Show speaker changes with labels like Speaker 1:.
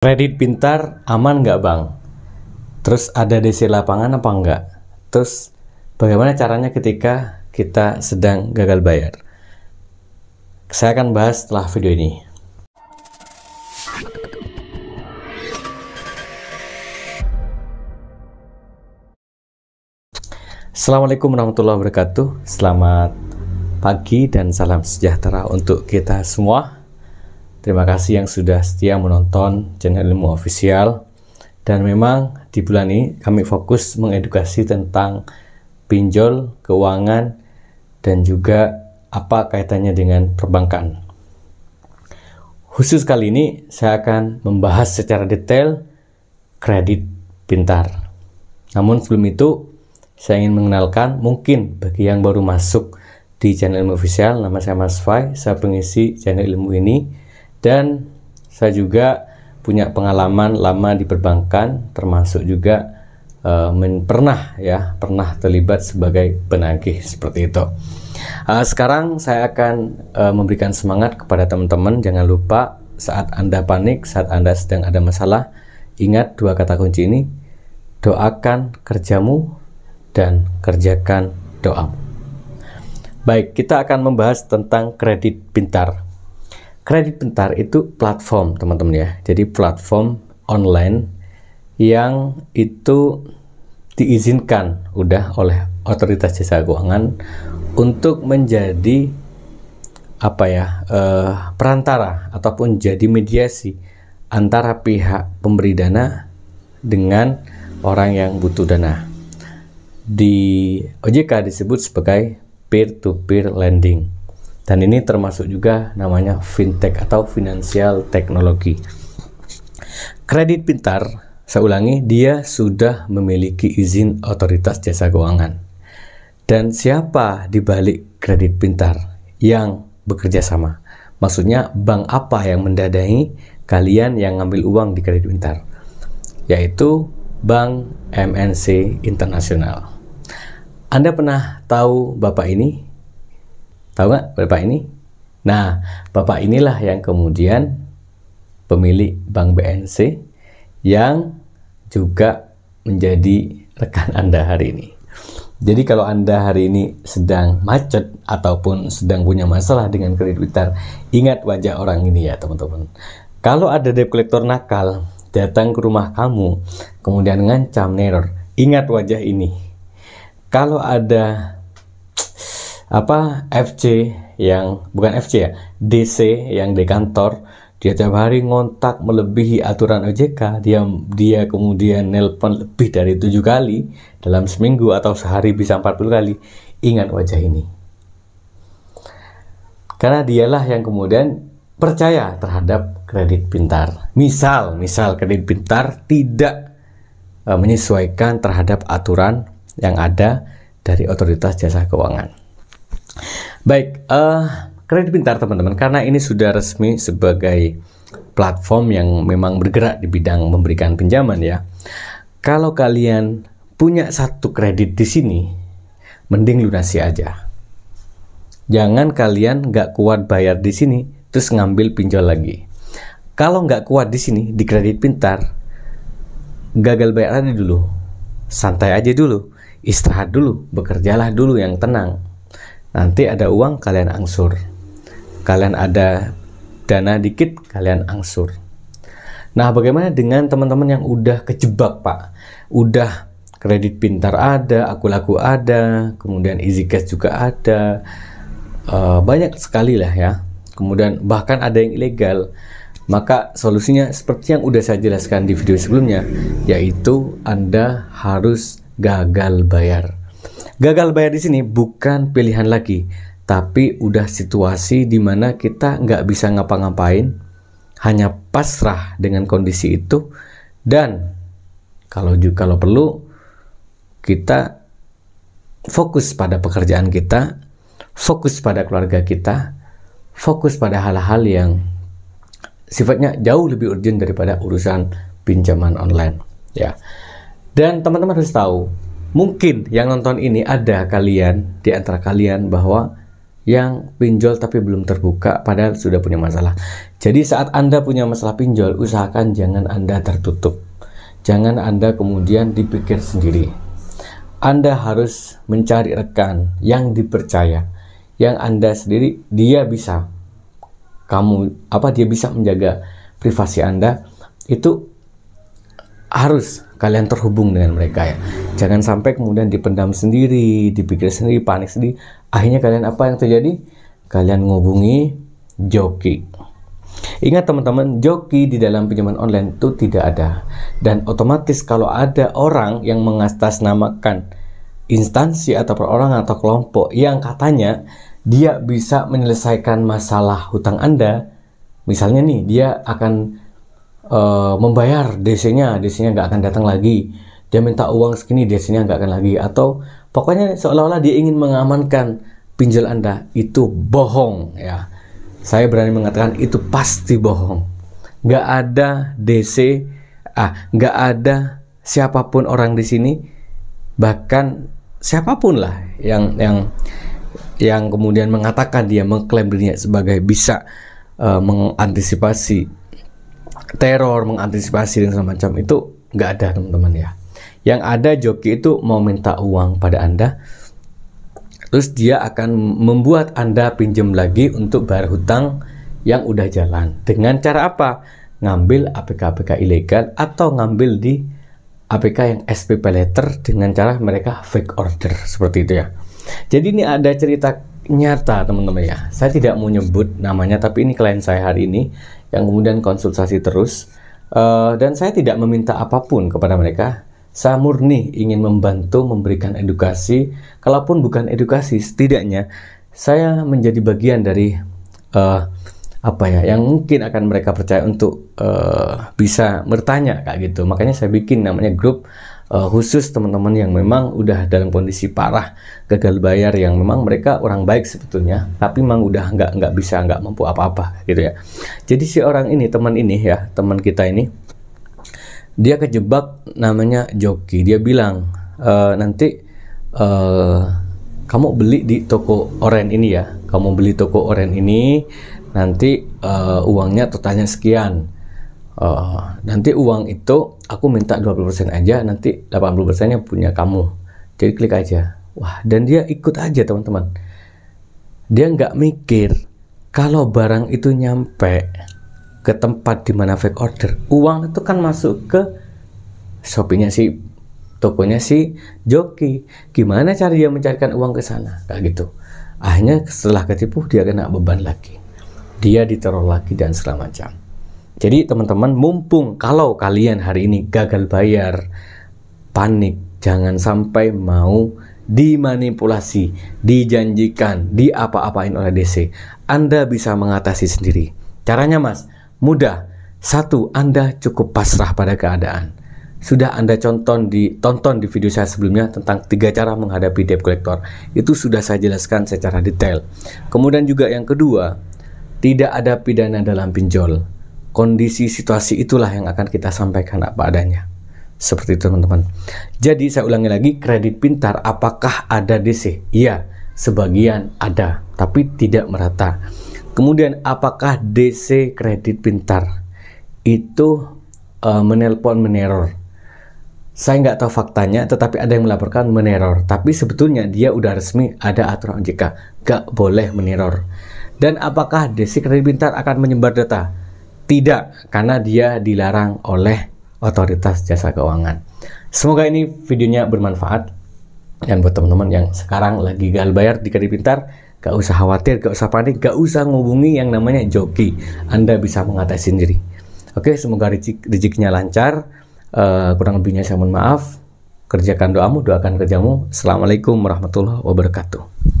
Speaker 1: Kredit pintar aman nggak bang? Terus ada DC lapangan apa enggak? Terus bagaimana caranya ketika kita sedang gagal bayar? Saya akan bahas setelah video ini. Assalamualaikum warahmatullahi wabarakatuh. Selamat pagi dan salam sejahtera untuk kita semua. Terima kasih yang sudah setia menonton channel Ilmu Official. Dan memang di bulan ini kami fokus mengedukasi tentang pinjol, keuangan, dan juga apa kaitannya dengan perbankan. Khusus kali ini saya akan membahas secara detail kredit pintar. Namun sebelum itu saya ingin mengenalkan, mungkin bagi yang baru masuk di channel Ilmu Official, nama saya Mas Fai, saya pengisi channel ilmu ini. Dan saya juga punya pengalaman lama di perbankan, termasuk juga pernah terlibat sebagai penagih seperti itu. Sekarang saya akan memberikan semangat kepada teman-teman. Jangan lupa saat Anda panik, saat Anda sedang ada masalah, ingat dua kata kunci ini: doakan kerjamu dan kerjakan doamu. Baik, kita akan membahas tentang kredit pintar. Kredit pintar itu platform, teman-teman ya. Jadi platform online yang itu diizinkan udah oleh Otoritas Jasa Keuangan untuk menjadi perantara ataupun jadi mediasi antara pihak pemberi dana dengan orang yang butuh dana. Di OJK disebut sebagai peer-to-peer lending. Dan ini termasuk juga namanya fintech atau financial technology. Kredit pintar, saya ulangi, dia sudah memiliki izin Otoritas Jasa Keuangan. Dan siapa di balik kredit pintar yang bekerja sama? Maksudnya bank apa yang mendadangi kalian yang ngambil uang di kredit pintar? Yaitu Bank MNC Internasional. Anda pernah tahu Bapak ini? Tahu nggak Bapak ini? Nah, Bapak inilah yang kemudian pemilik Bank BNC yang juga menjadi rekan Anda hari ini. Jadi kalau Anda hari ini sedang macet ataupun sedang punya masalah dengan kredit pintar, ingat wajah orang ini ya teman-teman. Kalau ada debt collector nakal datang ke rumah kamu, kemudian ngancam neror, ingat wajah ini. Kalau ada FC yang bukan FC ya, DC yang di kantor, dia tiap hari ngontak melebihi aturan OJK, dia kemudian nelpon lebih dari 7 kali dalam seminggu atau sehari bisa 40 kali. Ingat wajah ini. Karena dialah yang kemudian percaya terhadap kredit pintar. Misal kredit pintar tidak menyesuaikan terhadap aturan yang ada dari Otoritas Jasa Keuangan. Baik, kredit pintar teman-teman, karena ini sudah resmi sebagai platform yang memang bergerak di bidang memberikan pinjaman ya. Kalau kalian punya satu kredit di sini, mending lunasi aja. Jangan kalian nggak kuat bayar di sini, terus ngambil pinjol lagi. Kalau nggak kuat di sini di kredit pintar, gagal bayar aja dulu, santai aja dulu, istirahat dulu, bekerjalah dulu yang tenang. Nanti ada uang kalian angsur, kalian ada dana dikit kalian angsur. Nah, bagaimana dengan teman-teman yang udah kejebak Pak? Udah kredit pintar ada, aku laku ada, kemudian easy cash juga ada, banyak sekali lah ya. Kemudian bahkan ada yang ilegal. Maka solusinya seperti yang udah saya jelaskan di video sebelumnya, yaitu Anda harus gagal bayar. Gagal bayar di sini bukan pilihan lagi, tapi udah situasi di mana kita nggak bisa ngapa-ngapain, hanya pasrah dengan kondisi itu. Dan kalau perlu kita fokus pada pekerjaan kita, fokus pada keluarga kita, fokus pada hal-hal yang sifatnya jauh lebih urgent daripada urusan pinjaman online ya. Dan teman-teman harus tahu, mungkin yang nonton ini ada kalian di antara kalian bahwa yang pinjol tapi belum terbuka padahal sudah punya masalah. Jadi saat Anda punya masalah pinjol, usahakan jangan Anda tertutup. Jangan Anda kemudian dipikir sendiri. Anda harus mencari rekan yang dipercaya, yang Anda sendiri dia bisa dia bisa menjaga privasi Anda. Itu harus kalian terhubung dengan mereka ya. Jangan sampai kemudian dipendam sendiri, dipikir sendiri, panik sendiri. Akhirnya kalian apa yang terjadi? Kalian ngubungi joki. Ingat teman-teman, joki di dalam pinjaman online itu tidak ada. Dan otomatis kalau ada orang yang mengatasnamakan instansi atau perorangan atau kelompok yang katanya dia bisa menyelesaikan masalah hutang Anda, misalnya nih dia akan membayar DC-nya nggak akan datang lagi, dia minta uang segini, DC-nya nggak akan lagi, atau pokoknya seolah-olah dia ingin mengamankan pinjol Anda, itu bohong ya. Saya berani mengatakan itu pasti bohong. Nggak ada DC, nggak ada siapapun orang di sini, bahkan siapapun lah yang kemudian mengatakan dia mengklaim dirinya sebagai bisa mengantisipasi teror, mengantisipasi dan segala macam, itu nggak ada teman-teman ya. Yang ada joki itu mau minta uang pada Anda, terus dia akan membuat Anda pinjam lagi untuk bayar hutang yang udah jalan. Dengan cara apa? Ngambil APK-APK ilegal atau ngambil di APK yang SPP letter dengan cara mereka fake order seperti itu ya. Jadi ini ada cerita nyata teman-teman ya. Saya tidak mau nyebut namanya, tapi ini klien saya hari ini yang kemudian konsultasi terus, dan saya tidak meminta apapun kepada mereka. Saya murni ingin membantu, memberikan edukasi. Kalaupun bukan edukasi, setidaknya saya menjadi bagian dari yang mungkin akan mereka percaya untuk bisa bertanya kayak gitu. Makanya saya bikin namanya grup khusus teman-teman yang memang udah dalam kondisi parah, gagal bayar, yang memang mereka orang baik sebetulnya, tapi memang udah nggak mampu apa-apa gitu ya. Jadi si orang ini, teman kita ini, dia kejebak namanya joki. Dia bilang nanti kamu beli di toko oren ini ya, nanti uangnya totalnya sekian. Nanti uang itu aku minta 20% aja, nanti 80% nya punya kamu. Jadi klik aja. Wah, dan dia ikut aja teman-teman. Dia nggak mikir kalau barang itu nyampe ke tempat di mana fake order, uang itu kan masuk ke Shopee-nya si tokonya si joki. Gimana cara dia mencarikan uang ke sana? Kayak gitu. Akhirnya setelah ketipu dia kena beban lagi. Dia diteror lagi dan segala macam. Jadi teman-teman, mumpung kalau kalian hari ini gagal bayar, panik, jangan sampai mau dimanipulasi, dijanjikan, diapa-apain oleh DC. Anda bisa mengatasi sendiri. Caranya mas, mudah. 1, Anda cukup pasrah pada keadaan. Sudah Anda tonton di video saya sebelumnya tentang 3 cara menghadapi debt collector. Itu sudah saya jelaskan secara detail. Kemudian juga yang kedua, tidak ada pidana dalam pinjol. Kondisi situasi itulah yang akan kita sampaikan apa adanya. Seperti itu teman-teman. Jadi saya ulangi lagi, kredit pintar apakah ada DC? Iya, sebagian ada, tapi tidak merata. Kemudian apakah DC kredit pintar itu menelpon meneror? Saya nggak tahu faktanya, tetapi ada yang melaporkan meneror. Tapi sebetulnya dia udah resmi ada aturan OJK, nggak boleh meneror. Dan apakah DC kredit pintar akan menyebar data? Tidak, karena dia dilarang oleh otoritas jasa keuangan. Semoga ini videonya bermanfaat. Dan buat teman-teman yang sekarang lagi gagal bayar di kredit pintar, gak usah khawatir, gak usah panik, gak usah ngubungi yang namanya joki. Anda bisa mengatasi sendiri. Oke, semoga rezekinya lancar. Kurang lebihnya saya mohon maaf. Kerjakan doamu, doakan kerjamu. Assalamualaikum warahmatullahi wabarakatuh.